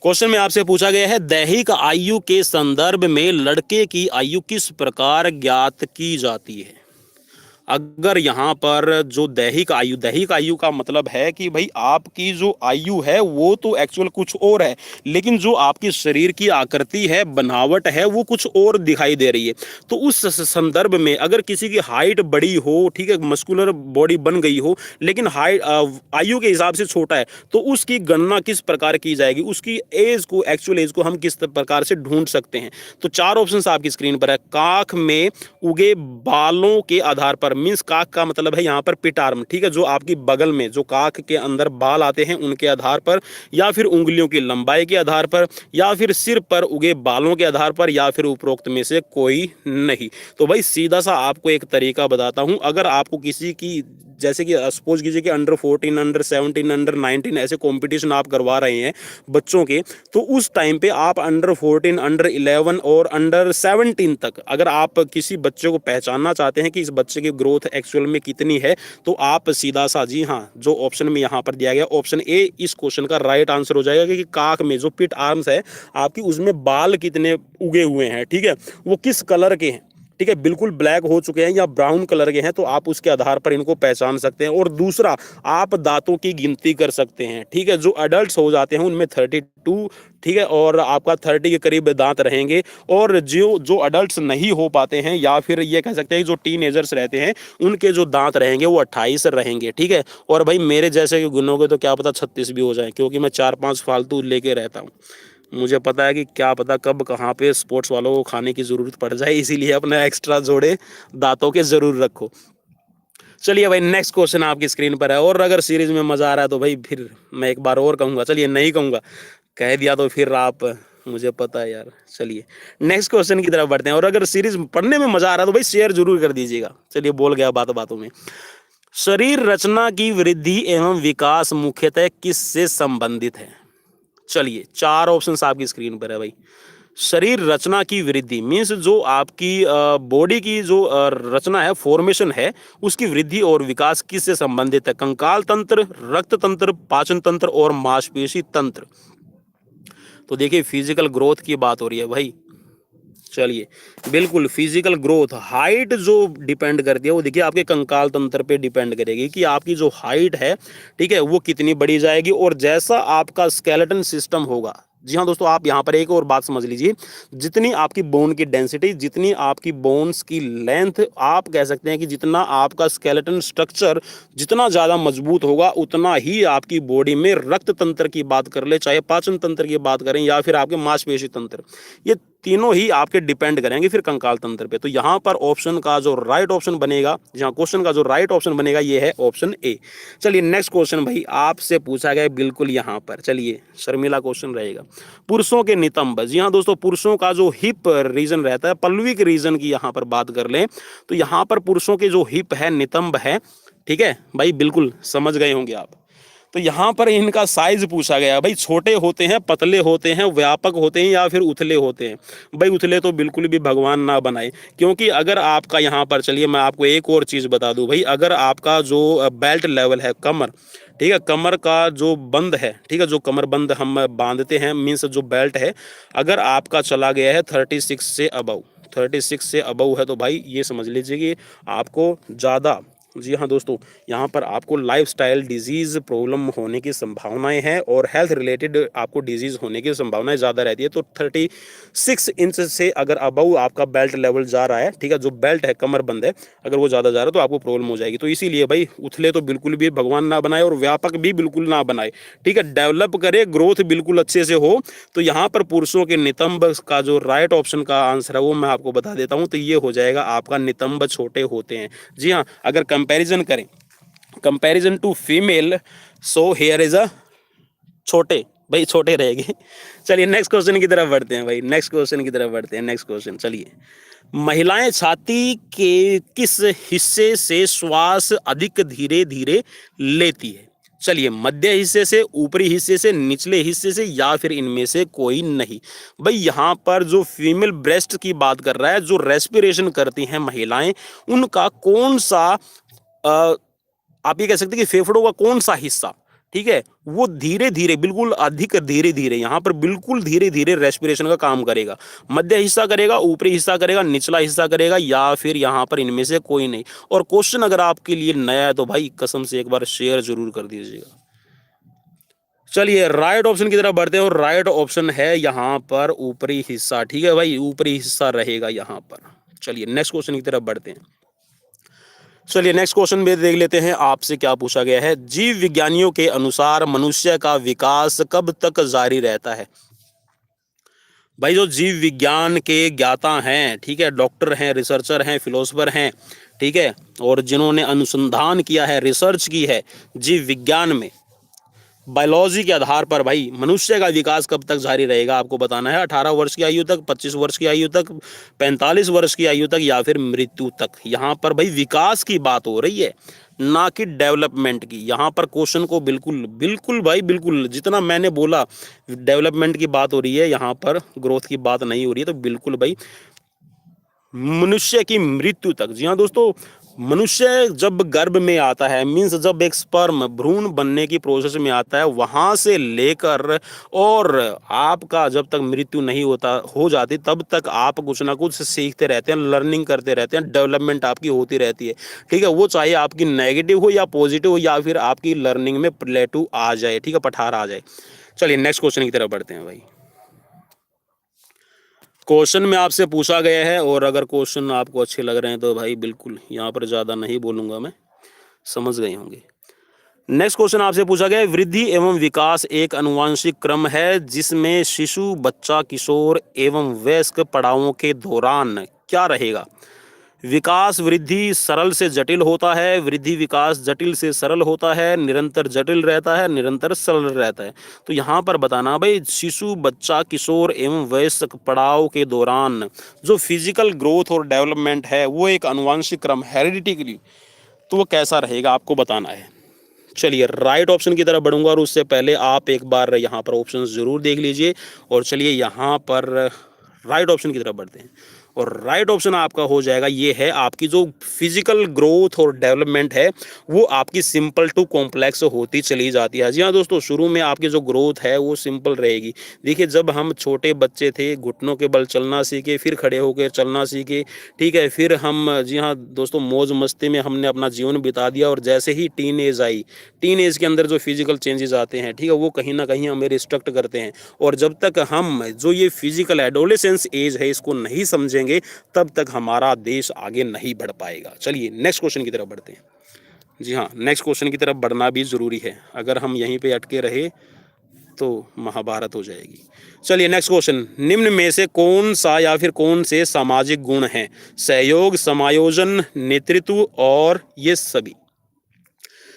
क्वेश्चन में आपसे पूछा गया है, दैहिक आयु के संदर्भ में लड़के की आयु किस प्रकार ज्ञात की जाती है? अगर यहाँ पर जो दैहिक आयु का मतलब है कि भाई आपकी जो आयु है वो तो एक्चुअल कुछ और है, लेकिन जो आपकी शरीर की आकृति है, बनावट है, वो कुछ और दिखाई दे रही है। तो उस संदर्भ में अगर किसी की हाइट बड़ी हो, ठीक है, मस्कुलर बॉडी बन गई हो, लेकिन हाइट आयु के हिसाब से छोटा है, तो उसकी गणना किस प्रकार की जाएगी? उसकी एज को, एक्चुअल एज को हम किस प्रकार से ढूंढ सकते हैं? तो 4 ऑप्शंस आपकी स्क्रीन पर है। काख में उगे बालों के आधार पर, मीन्स काख का मतलब है यहाँ पर पिट आर्म, ठीक है, जो आपकी बगल में जो काख के अंदर बाल आते हैं उनके आधार पर, या फिर उंगलियों की लंबाई के आधार पर, या फिर सिर पर उगे बालों के आधार पर, या फिर उपरोक्त में से कोई नहीं। तो भाई सीधा सा आपको एक तरीका बताता हूं, अगर आपको किसी की, जैसे कि सपोज कीजिए कि अंडर 14, अंडर 17, अंडर 19 ऐसे कंपटीशन आप करवा रहे हैं बच्चों के, तो उस टाइम पे आप अंडर 14, अंडर 11 और अंडर 17 तक अगर आप किसी बच्चे को पहचानना चाहते हैं कि इस बच्चे की ग्रोथ एक्चुअल में कितनी है, तो आप सीधा सा जी हाँ जो ऑप्शन में यहाँ पर दिया गया ऑप्शन ए इस क्वेश्चन का राइट आंसर हो जाएगा कि काख में जो पिट आर्म्स है आपकी, उसमें बाल कितने उगे हुए हैं, ठीक है, वो किस कलर के हैं, ठीक है, बिल्कुल ब्लैक हो चुके हैं या ब्राउन कलर के हैं, तो आप उसके आधार पर इनको पहचान सकते हैं। और दूसरा, आप दांतों की गिनती कर सकते हैं। ठीक है, जो अडल्ट हो जाते हैं उनमें 32, ठीक है, और आपका 30 के करीब दांत रहेंगे। और जो जो अडल्ट नहीं हो पाते हैं, या फिर ये कह सकते हैं जो टीनेजर्स रहते हैं, उनके जो दांत रहेंगे वो 28 रहेंगे। ठीक है, और भाई मेरे जैसे गिनोगे तो क्या पता 36 भी हो जाए, क्योंकि मैं 4-5 फालतू लेके रहता हूँ। मुझे पता है कि क्या पता कब कहाँ पे स्पोर्ट्स वालों को खाने की ज़रूरत पड़ जाए, इसीलिए अपने एक्स्ट्रा जोड़े दांतों के ज़रूर रखो। चलिए भाई, नेक्स्ट क्वेश्चन आपकी स्क्रीन पर है। और अगर सीरीज में मज़ा आ रहा है तो भाई फिर मैं एक बार और कहूँगा, चलिए नहीं कहूँगा, कह दिया तो फिर आप, मुझे पता है यार। चलिए नेक्स्ट क्वेश्चन की तरफ बढ़ते हैं। और अगर सीरीज पढ़ने में मज़ा आ रहा है तो भाई शेयर जरूर कर दीजिएगा। चलिए, बोल गया बातों बातों में। शरीर रचना की वृद्धि एवं विकास मुख्यतः किससे संबंधित है? चलिए, 4 ऑप्शंस आपकी स्क्रीन पर है भाई। शरीर रचना की वृद्धि मीन्स जो आपकी बॉडी की जो रचना है, फॉर्मेशन है, उसकी वृद्धि और विकास किससे संबंधित है? कंकाल तंत्र, रक्त तंत्र, पाचन तंत्र और मांसपेशी तंत्र। तो देखिए, फिजिकल ग्रोथ की बात हो रही है भाई। चलिए, बिल्कुल फिजिकल ग्रोथ, हाइट जो डिपेंड करती है वो देखिए आपके कंकाल तंत्र पे डिपेंड करेगी कि आपकी जो हाइट है, ठीक है, वो कितनी बड़ी जाएगी। और जैसा आपका स्केलेटन सिस्टम होगा, जी हाँ दोस्तों, आप यहाँ पर एक और बात समझ लीजिए, जितनी आपकी बोन की डेंसिटी, जितनी आपकी बोन्स की लेंथ, आप कह सकते हैं कि जितना आपका स्केलेटन स्ट्रक्चर जितना ज़्यादा मजबूत होगा, उतना ही आपकी बॉडी में रक्त तंत्र की बात कर ले, चाहे पाचन तंत्र की बात करें या फिर आपके मांसपेशी तंत्र, ये तीनों ही आपके डिपेंड करेंगे फिर कंकाल तंत्र पे। तो यहाँ पर ऑप्शन का जो राइट ऑप्शन बनेगा, जहाँ क्वेश्चन का जो राइट ऑप्शन बनेगा, ये है ऑप्शन ए। चलिए नेक्स्ट क्वेश्चन भाई आपसे पूछा गया बिल्कुल यहाँ पर, चलिए शर्मिला क्वेश्चन रहेगा। पुरुषों के नितंब, जी हाँ दोस्तों, पुरुषों का जो हिप रीजन रहता है, पल्विक रीजन की यहाँ पर बात कर लें तो यहाँ पर पुरुषों के जो हिप है, नितंब है, ठीक है भाई, बिल्कुल समझ गए होंगे आप। तो यहाँ पर इनका साइज पूछा गया भाई, छोटे होते हैं, पतले होते हैं, व्यापक होते हैं या फिर उथले होते हैं? भाई उथले तो बिल्कुल भी भगवान ना बनाए, क्योंकि अगर आपका यहाँ पर, चलिए मैं आपको एक और चीज़ बता दूं भाई, अगर आपका जो बेल्ट लेवल है, कमर, ठीक है, कमर का जो बंद है, ठीक है, जो कमर बंद हम बांधते हैं, मीन्स जो बेल्ट है, अगर आपका चला गया है 36 से अबव, 36 से अबव है, तो भाई ये समझ लीजिए कि आपको ज़्यादा, जी हाँ दोस्तों, यहाँ पर आपको लाइफस्टाइल डिजीज़ प्रॉब्लम होने की संभावनाएं हैं और हेल्थ रिलेटेड आपको डिजीज़ होने की संभावनाएं ज़्यादा रहती है। तो 36 इंच से अगर अबव आपका बेल्ट लेवल जा रहा है, ठीक है, जो बेल्ट है, कमर बंद है, अगर वो ज़्यादा जा रहा है तो आपको प्रॉब्लम हो जाएगी। तो इसीलिए भाई उथले तो बिल्कुल भी भगवान ना बनाए और व्यापक भी बिल्कुल ना बनाए, ठीक है, डेवलप करे, ग्रोथ बिल्कुल अच्छे से हो। तो यहाँ पर पुरुषों के नितंब का जो राइट ऑप्शन का आंसर है वो मैं आपको बता देता हूँ, तो ये हो जाएगा आपका नितंब छोटे होते हैं। जी हाँ, अगर कंपैरिजन करें, comparison to female, so here is a छोटे, भाई छोटे रहेंगे। चलिए नेक्स्ट क्वेश्चन की तरफ बढ़ते हैं भाई, नेक्स्ट क्वेश्चन की तरफ बढ़ते हैं। नेक्स्ट क्वेश्चन, चलिए, महिलाएं छाती के किस हिस्से से श्वास अधिक धीरे धीरे लेती है? चलिए, मध्य हिस्से से, ऊपरी हिस्से से, निचले हिस्से से, या फिर इनमें से कोई नहीं? भाई यहाँ पर जो फीमेल ब्रेस्ट की बात कर रहा है, जो रेस्पिरेशन करती हैं महिलाएं, उनका कौन सा आप ये कह सकते हैं कि फेफड़ों का कौन सा हिस्सा, ठीक है, वो धीरे धीरे, बिल्कुल अधिक धीरे धीरे, यहाँ पर बिल्कुल धीरे धीरे रेस्पिरेशन का काम करेगा? मध्य हिस्सा करेगा, ऊपरी हिस्सा करेगा, निचला हिस्सा करेगा, या फिर यहाँ पर इनमें से कोई नहीं? और क्वेश्चन अगर आपके लिए नया है तो भाई कसम से एक बार शेयर जरूर कर दीजिएगा। चलिए राइट ऑप्शन की तरफ बढ़ते हैं, और राइट ऑप्शन है यहाँ पर ऊपरी हिस्सा, ठीक है भाई, ऊपरी हिस्सा रहेगा यहाँ पर। चलिए नेक्स्ट क्वेश्चन की तरफ बढ़ते हैं। चलिए नेक्स्ट क्वेश्चन में देख लेते हैं आपसे क्या पूछा गया है। जीव विज्ञानियों के अनुसार मनुष्य का विकास कब तक जारी रहता है? भाई जो जीव विज्ञान के ज्ञाता हैं, ठीक है, डॉक्टर हैं, रिसर्चर हैं, फिलोसफर हैं, ठीक है, और जिन्होंने अनुसंधान किया है, रिसर्च की है जीव विज्ञान में, बायोलॉजी के आधार पर, भाई मनुष्य का विकास कब तक जारी रहेगा आपको बताना है। 18 वर्ष की आयु तक, 25 वर्ष की आयु तक, 45 वर्ष की आयु तक, या फिर मृत्यु तक? यहाँ पर भाई विकास की बात हो रही है, ना कि डेवलपमेंट की। यहाँ पर क्वेश्चन को बिल्कुल बिल्कुल भाई बिल्कुल, जितना मैंने बोला डेवलपमेंट की बात हो रही है, यहाँ पर ग्रोथ की बात नहीं हो रही है। तो बिल्कुल भाई मनुष्य की मृत्यु तक। जी हाँ दोस्तों, मनुष्य जब गर्भ में आता है, मीन्स जब एक स्पर्म भ्रूण बनने की प्रोसेस में आता है, वहाँ से लेकर और आपका जब तक मृत्यु नहीं होता हो जाती, तब तक आप कुछ ना कुछ सीखते रहते हैं, लर्निंग करते रहते हैं, डेवलपमेंट आपकी होती रहती है। ठीक है, वो चाहे आपकी नेगेटिव हो या पॉजिटिव हो, या फिर आपकी लर्निंग में प्लेटू आ जाए, ठीक है, पठार आ जाए। चलिए नेक्स्ट क्वेश्चन की तरफ बढ़ते हैं भाई। क्वेश्चन में आपसे पूछा गया है, और अगर क्वेश्चन आपको अच्छे लग रहे हैं तो भाई बिल्कुल यहाँ पर ज़्यादा नहीं बोलूँगा मैं, समझ गए होंगे। नेक्स्ट क्वेश्चन आपसे पूछा गया है, वृद्धि एवं विकास एक आनुवंशिक क्रम है जिसमें शिशु, बच्चा, किशोर एवं वयस्क पड़ावों के दौरान क्या रहेगा? विकास वृद्धि सरल से जटिल होता है, वृद्धि विकास जटिल से सरल होता है, निरंतर जटिल रहता है, निरंतर सरल रहता है। तो यहाँ पर बताना भाई, शिशु, बच्चा, किशोर एवं वयस्क पड़ाव के दौरान जो फिजिकल ग्रोथ और डेवलपमेंट है वो एक आनुवंशिक क्रम, हेरिडिटी, तो वो कैसा रहेगा आपको बताना है। चलिए राइट ऑप्शन की तरफ बढ़ूंगा, और उससे पहले आप एक बार यहाँ पर ऑप्शन ज़रूर देख लीजिए। और चलिए यहाँ पर राइट ऑप्शन की तरफ बढ़ते हैं, और राइट ऑप्शन आपका हो जाएगा, ये है आपकी जो फिजिकल ग्रोथ और डेवलपमेंट है वो आपकी सिंपल टू कॉम्प्लेक्स होती चली जाती है। जी हाँ दोस्तों, शुरू में आपकी जो ग्रोथ है वो सिंपल रहेगी। देखिए, जब हम छोटे बच्चे थे, घुटनों के बल चलना सीखे, फिर खड़े होकर चलना सीखे, ठीक है, फिर हम, जी हाँ दोस्तों, मौज मस्ती में हमने अपना जीवन बिता दिया, और जैसे ही टीन एज आई, टीन एज के अंदर जो फिजिकल चेंजेस आते हैं, ठीक है, वो कहीं ना कहीं हमें रिस्ट्रिक्ट करते हैं। और जब तक हम जो ये फिजिकल एडोलेसेंस एज है इसको नहीं समझेंगे, तब तक हमारा देश आगे नहीं बढ़ पाएगा। चलिए नेक्स्ट क्वेश्चन की तरफ बढ़ते हैं। जी हाँ, नेक्स्ट क्वेश्चन की तरफ बढ़ना भी जरूरी है, अगर हम यहीं पे अटके रहे तो महाभारत हो जाएगी। चलिए नेक्स्ट क्वेश्चन, निम्न में से कौन सा या फिर कौन से सामाजिक गुण हैं? सहयोग, समायोजन, नेतृत्व और ये सभी।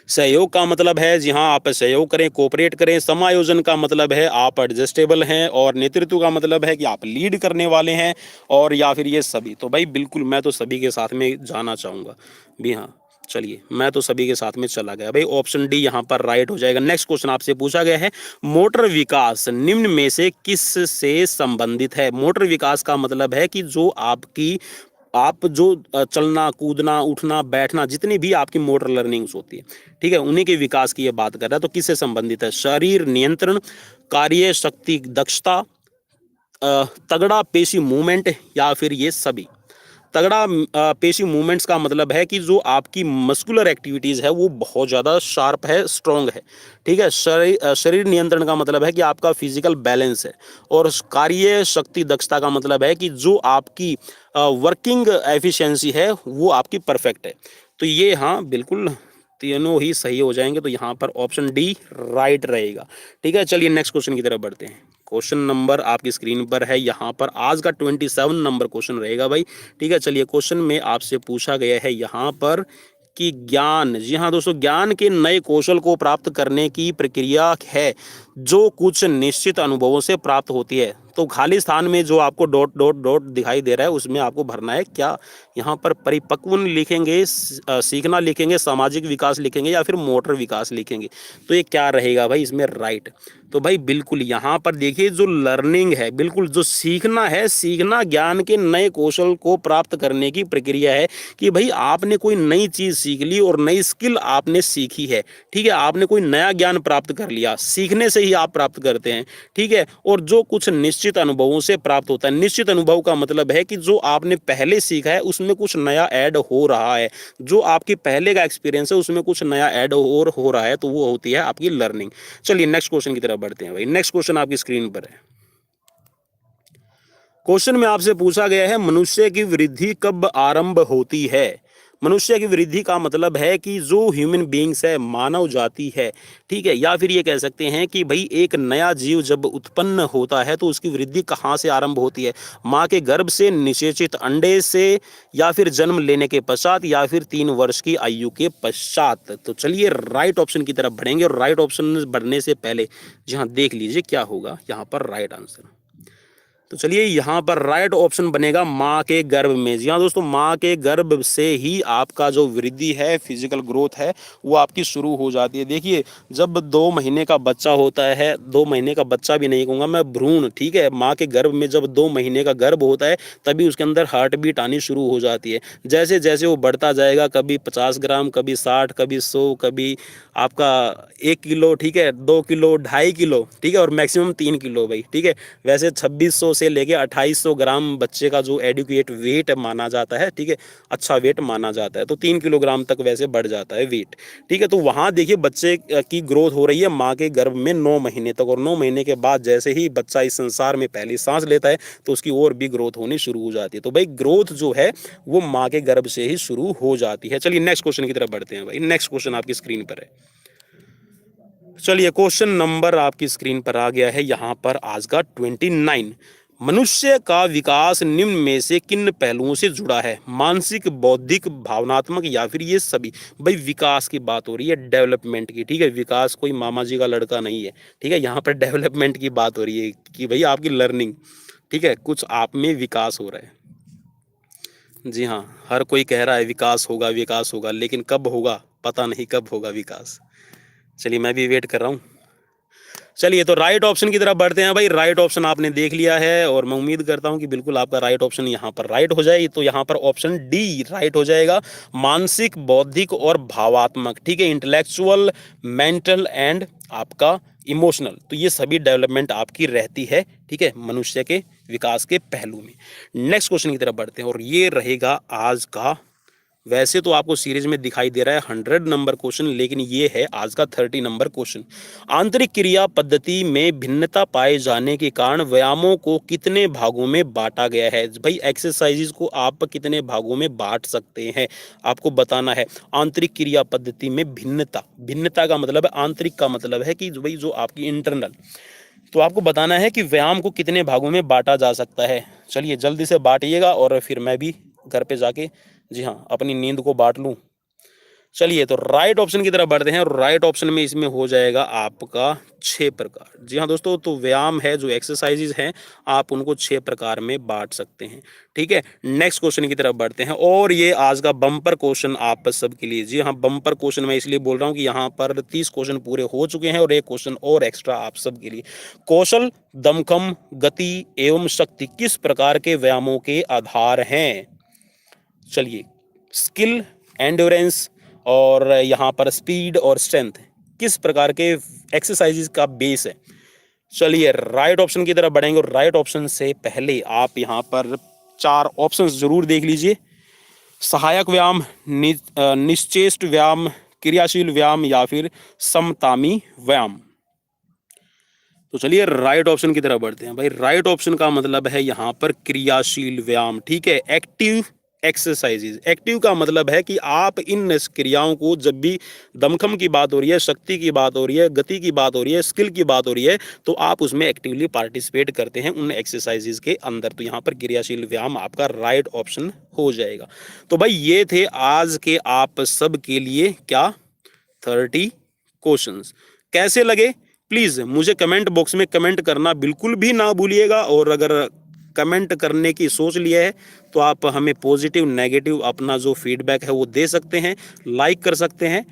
सहयोग का मतलब है जी हाँ आप सहयोग करें, कोऑपरेट करें। समायोजन का मतलब है आप एडजस्टेबल हैं, और नेतृत्व का मतलब है कि आप लीड करने वाले हैं, और या फिर ये सभी। तो भाई बिल्कुल मैं तो सभी के साथ में जाना चाहूँगा भी। हाँ चलिए, मैं तो सभी के साथ में चला गया भाई, ऑप्शन डी यहाँ पर राइट हो जाएगा। नेक्स्ट क्वेश्चन आपसे पूछा गया है, मोटर विकास निम्न में से किस से संबंधित है? मोटर विकास का मतलब है कि जो आपकी, आप जो चलना, कूदना, उठना, बैठना, जितनी भी आपकी मोटर लर्निंग्स होती है, ठीक है, उन्हीं के विकास की ये बात कर रहा है। तो किससे संबंधित है? शरीर नियंत्रण, कार्य शक्ति दक्षता, तगड़ा पेशी मूवमेंट, या फिर ये सभी। तगड़ा पेशी मूवमेंट्स का मतलब है कि जो आपकी मस्कुलर एक्टिविटीज़ है वो बहुत ज़्यादा शार्प है, स्ट्रॉन्ग है, ठीक है। शरीर नियंत्रण का मतलब है कि आपका फिजिकल बैलेंस है, और कार्य शक्ति दक्षता का मतलब है कि जो आपकी वर्किंग एफिशिएंसी है वो आपकी परफेक्ट है। तो ये हाँ बिल्कुल तीनों ही सही हो जाएंगे, तो यहाँ पर ऑप्शन डी राइट रहेगा। ठीक है, चलिए नेक्स्ट क्वेश्चन की तरफ बढ़ते हैं। क्वेश्चन नंबर आपकी स्क्रीन पर है, यहाँ पर आज का 27 नंबर क्वेश्चन रहेगा भाई। ठीक है, चलिए क्वेश्चन में आपसे पूछा गया है यहाँ पर कि ज्ञान, जी हाँ दोस्तों, ज्ञान के नए कौशल को प्राप्त करने की प्रक्रिया है जो कुछ निश्चित अनुभवों से प्राप्त होती है। तो खाली स्थान में जो आपको डॉट डॉट डॉट दिखाई दे रहा है उसमें आपको भरना है क्या। यहाँ पर परिपक्व लिखेंगे, सीखना लिखेंगे, सामाजिक विकास लिखेंगे, या फिर मोटर विकास लिखेंगे। तो ये क्या रहेगा भाई इसमें राइट? तो भाई बिल्कुल यहाँ पर देखिए, जो लर्निंग है, बिल्कुल जो सीखना है, सीखना ज्ञान के नए कौशल को प्राप्त करने की प्रक्रिया है कि भाई आपने कोई नई चीज़ सीख ली और नई स्किल आपने सीखी है, ठीक है, आपने कोई नया ज्ञान प्राप्त कर लिया, सीखने से ही आप प्राप्त करते हैं, ठीक है। और जो कुछ निश्चित अनुभवों से प्राप्त होता है, निश्चित अनुभव का मतलब है कि जो आपने पहले सीखा है उसमें कुछ नया ऐड हो रहा है, जो आपकी पहले का एक्सपीरियंस है उसमें कुछ नया ऐड और हो रहा है, तो वो होती है आपकी लर्निंग। चलिए नेक्स्ट क्वेश्चन की तरफ बढ़ते हैं भाई। नेक्स्ट क्वेश्चन आपकी स्क्रीन पर है। क्वेश्चन में आपसे पूछा गया है, मनुष्य की वृद्धि कब आरंभ होती है? मनुष्य की वृद्धि का मतलब है कि जो ह्यूमन बीइंग्स है, मानव जाति है, ठीक है, या फिर ये कह सकते हैं कि भाई एक नया जीव जब उत्पन्न होता है तो उसकी वृद्धि कहाँ से आरंभ होती है? माँ के गर्भ से, निषेचित अंडे से, या फिर जन्म लेने के पश्चात, या फिर 3 वर्ष की आयु के पश्चात। तो चलिए राइट ऑप्शन की तरफ बढ़ेंगे, और राइट ऑप्शन बढ़ने से पहले जी हाँ देख लीजिए क्या होगा यहाँ पर राइट आंसर। तो चलिए यहाँ पर राइट ऑप्शन बनेगा माँ के गर्भ में। जी हाँ दोस्तों, माँ के गर्भ से ही आपका जो वृद्धि है, फिजिकल ग्रोथ है, वो आपकी शुरू हो जाती है। देखिए, जब 2 महीने का बच्चा होता है, 2 महीने का बच्चा भी नहीं कहूँगा मैं, भ्रूण, ठीक है, माँ के गर्भ में जब 2 महीने का गर्भ होता है तभी उसके अंदर हार्ट बीट आनी शुरू हो जाती है। जैसे जैसे वो बढ़ता जाएगा, कभी 50 ग्राम, कभी 60, कभी 100, कभी आपका 1 किलो, ठीक है, 2 किलो, 2.5 किलो, ठीक है, और मैक्सिमम 3 किलो भाई, ठीक है। वैसे 2600 से लेके 2800 ग्राम बच्चे का जो एडिक्वेट वेट माना जाता है, ठीक है, अच्छा वेट माना जाता है, तो 3 किलोग्राम तक वैसे बढ़ जाता है वेट, ठीक है। तो वहाँ देखिए बच्चे की ग्रोथ हो रही है माँ के गर्भ में 9 महीने तक, और 9 महीने के बाद जैसे ही बच्चा इस संसार में पहली सांस लेता है तो उसकी और भी ग्रोथ होनी शुरू हो जाती है। तो भाई ग्रोथ जो है वो माँ के गर्भ से ही शुरू हो जाती है। चलिए नेक्स्ट क्वेश्चन की तरफ बढ़ते हैं भाई। नेक्स्ट क्वेश्चन आपकी स्क्रीन पर है। चलिए क्वेश्चन नंबर आपकी स्क्रीन पर आ गया है यहाँ पर आज का 29। मनुष्य का विकास निम्न में से किन पहलुओं से जुड़ा है? मानसिक, बौद्धिक, भावनात्मक, या फिर ये सभी? भाई विकास की बात हो रही है, डेवलपमेंट की, ठीक है। विकास कोई मामा जी का लड़का नहीं है, ठीक है। यहाँ पर डेवलपमेंट की बात हो रही है कि भाई आपकी लर्निंग, ठीक है, कुछ आप में विकास हो रहा है। जी हाँ, हर कोई कह रहा है विकास होगा, विकास होगा, लेकिन कब होगा पता नहीं, कब होगा विकास। चलिए मैं भी वेट कर रहा हूँ। चलिए तो राइट ऑप्शन की तरफ बढ़ते हैं भाई। राइट ऑप्शन आपने देख लिया है और मैं उम्मीद करता हूं कि बिल्कुल आपका राइट ऑप्शन यहाँ पर राइट हो जाए। तो यहाँ पर ऑप्शन डी राइट हो जाएगा, मानसिक, बौद्धिक और भावात्मक, ठीक है, इंटेलेक्चुअल, मेंटल एंड आपका इमोशनल। तो ये सभी डेवलपमेंट आपकी रहती है, ठीक है, मनुष्य के विकास के पहलू में। नेक्स्ट क्वेश्चन की तरफ बढ़ते हैं और ये रहेगा आज का, वैसे तो आपको सीरीज में दिखाई दे रहा है 100 नंबर क्वेश्चन, लेकिन ये है आज का 30 नंबर क्वेश्चन। आंतरिक क्रिया पद्धति में भिन्नता पाए जाने के कारण व्यायामों को कितने भागों में बांटा गया है? भाई एक्सरसाइजेज को आप कितने भागों में बांट सकते हैं, आपको बताना है। आंतरिक क्रिया पद्धति में भिन्नता, भिन्नता का मतलब है, आंतरिक का मतलब है कि भाई जो आपकी इंटरनल, तो आपको बताना है कि व्यायाम को कितने भागों में बांटा जा सकता है। चलिए जल्दी से बांटिएगा और फिर मैं भी घर पे जाके, जी हाँ, अपनी नींद को बांट लूँ। चलिए तो राइट ऑप्शन की तरफ बढ़ते हैं और राइट ऑप्शन में इसमें हो जाएगा आपका 6 प्रकार। जी हाँ दोस्तों, तो व्यायाम है, जो एक्सरसाइजेज हैं, आप उनको 6 प्रकार में बांट सकते हैं, ठीक है। नेक्स्ट क्वेश्चन की तरफ बढ़ते हैं और ये आज का बम्पर क्वेश्चन आप सबके लिए। जी हाँ, बम्पर क्वेश्चन मैं इसलिए बोल रहा हूँ कि यहाँ पर 30 क्वेश्चन पूरे हो चुके हैं और एक क्वेश्चन और एक्स्ट्रा आप सबके लिए। कौशल, दमखम, गति एवं शक्ति किस प्रकार के व्यायामों के आधार हैं? चलिए, स्किल, एंड्योरेंस और यहाँ पर स्पीड और स्ट्रेंथ किस प्रकार के एक्सरसाइजेज का बेस है? चलिए राइट ऑप्शन की तरफ बढ़ेंगे और राइट ऑप्शन से पहले आप यहाँ पर 4 ऑप्शंस जरूर देख लीजिए। सहायक व्यायाम, निश्चेष्ट व्यायाम, क्रियाशील व्यायाम, या फिर समतामी व्यायाम। तो चलिए राइट ऑप्शन की तरफ बढ़ते हैं भाई। राइट ऑप्शन का मतलब है यहाँ पर क्रियाशील व्यायाम, ठीक है, एक्टिव एक्सरसाइजेज। एक्टिव का मतलब है कि आप इन क्रियाओं को, जब भी दमखम की बात हो रही है, शक्ति की बात हो रही है, गति की बात हो रही है, स्किल की बात हो रही है, तो आप उसमें एक्टिवली पार्टिसिपेट करते हैं उन एक्सरसाइजेज के अंदर। तो यहाँ पर क्रियाशील व्यायाम आपका राइट ऑप्शन हो जाएगा। तो भाई ये थे आज के आप सब के लिए क्या 30 क्वेश्चंस। कैसे लगे प्लीज मुझे कमेंट बॉक्स में कमेंट करना बिल्कुल भी ना भूलिएगा। और अगर कमेंट करने की सोच लिया है तो आप हमें पॉजिटिव, नेगेटिव अपना जो फीडबैक है वो दे सकते हैं, लाइक कर सकते हैं,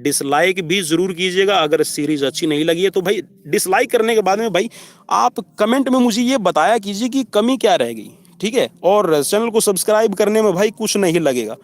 डिसलाइक भी जरूर कीजिएगा। अगर सीरीज अच्छी नहीं लगी है तो भाई डिसलाइक करने के बाद में भाई आप कमेंट में मुझे ये बताया कीजिए कि कमी क्या रह गई, ठीक है। और चैनल को सब्सक्राइब करने में भाई कुछ नहीं लगेगा,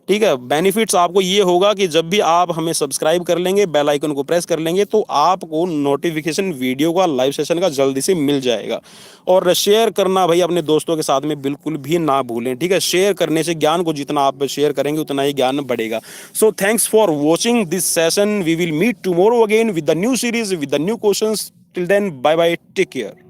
ठीक है। बेनिफिट्स आपको ये होगा कि जब भी आप हमें सब्सक्राइब कर लेंगे, बेल आइकन को प्रेस कर लेंगे, तो आपको नोटिफिकेशन वीडियो का, लाइव सेशन का जल्दी से मिल जाएगा। और शेयर करना भाई अपने दोस्तों के साथ में बिल्कुल भी ना भूलें, ठीक है। शेयर करने से ज्ञान को जितना आप शेयर करेंगे उतना ही ज्ञान बढ़ेगा। So thanks for watching this session. We will meet tomorrow again with the new series, with the new questions. Till then bye bye, take care.